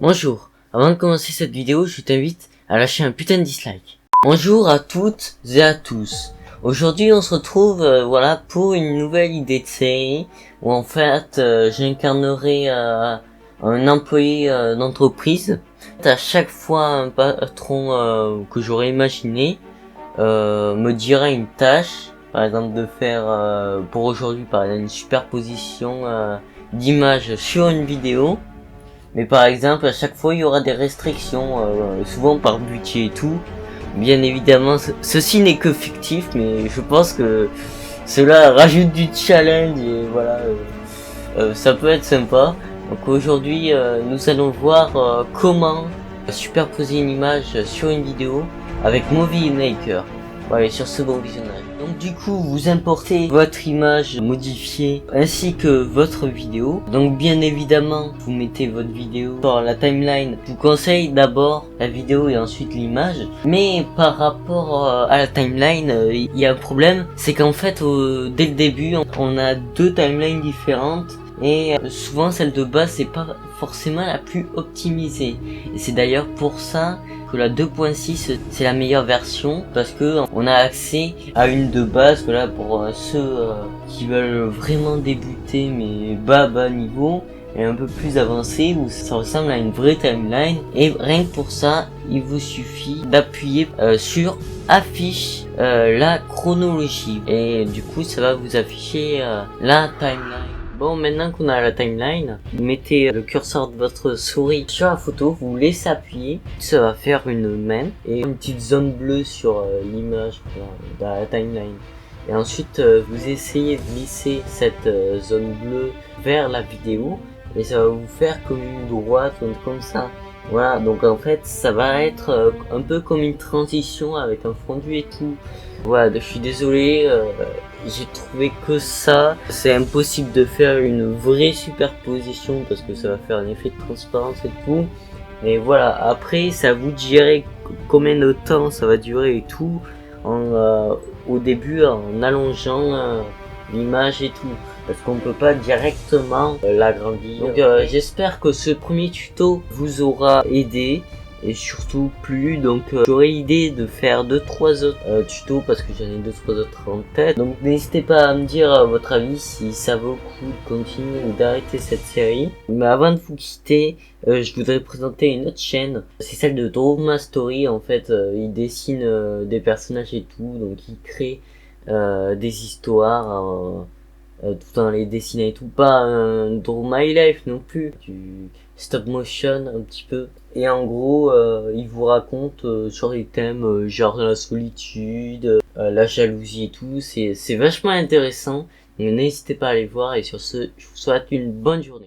Bonjour, avant de commencer cette vidéo, je t'invite à lâcher un putain de dislike. Bonjour à toutes et à tous. Aujourd'hui on se retrouve pour une nouvelle idée de série où en fait j'incarnerai un employé d'entreprise. À chaque fois un patron que j'aurais imaginé me dira une tâche, par exemple de faire pour aujourd'hui par exemple une superposition d'images sur une vidéo. Mais par exemple, à chaque fois, il y aura des restrictions, souvent par budget et tout. Bien évidemment, ceci n'est que fictif, mais je pense que cela rajoute du challenge et voilà, ça peut être sympa. Donc aujourd'hui, nous allons voir comment superposer une image sur une vidéo avec Movie Maker. Voilà, sur ce bon visionnage. Donc du coup, vous importez votre image modifiée ainsi que votre vidéo. Donc bien évidemment, vous mettez votre vidéo sur la timeline. Je vous conseille d'abord la vidéo et ensuite l'image. Mais par rapport à la timeline, il y a un problème. C'est qu'en fait, dès le début, on a deux timelines différentes. Et souvent celle de base c'est pas forcément la plus optimisée. Et c'est d'ailleurs pour ça que la 2.6 c'est la meilleure version, parce que on a accès à une de base que là pour ceux qui veulent vraiment débuter mais bas niveau et un peu plus avancé où ça ressemble à une vraie timeline. Et rien que pour ça il vous suffit d'appuyer sur affiche la chronologie et du coup ça va vous afficher la timeline. Bon, maintenant qu'on a la timeline, vous mettez le curseur de votre souris sur la photo, vous laissez appuyer, ça va faire une main et une petite zone bleue sur l'image dans la timeline. Et ensuite, vous essayez de glisser cette zone bleue vers la vidéo et ça va vous faire comme une droite, comme ça. Voilà, donc en fait, ça va être un peu comme une transition avec un fondu et tout. Voilà, je suis désolé, j'ai trouvé que ça, c'est impossible de faire une vraie superposition parce que ça va faire un effet de transparence et tout. Mais voilà, après, c'est à vous de gérer combien de temps ça va durer et tout, au début en allongeant l'image et tout. Parce qu'on peut pas directement l'agrandir. Donc j'espère que ce premier tuto vous aura aidé et surtout plu. Donc j'aurais l'idée de faire 2-3 autres tutos parce que j'en ai 2-3 autres en tête. Donc n'hésitez pas à me dire votre avis si ça vaut le coup de continuer ou d'arrêter cette série. Mais avant de vous quitter, je voudrais présenter une autre chaîne. C'est celle de Droma Story. En fait, il dessine des personnages et tout. Donc il crée des histoires tout en les dessinant et tout, pas un Draw My Life non plus, du stop motion un petit peu. Et en gros, il vous raconte sur des thèmes genre la solitude, la jalousie et tout. C'est vachement intéressant. Donc n'hésitez pas à aller voir et sur ce, je vous souhaite une bonne journée.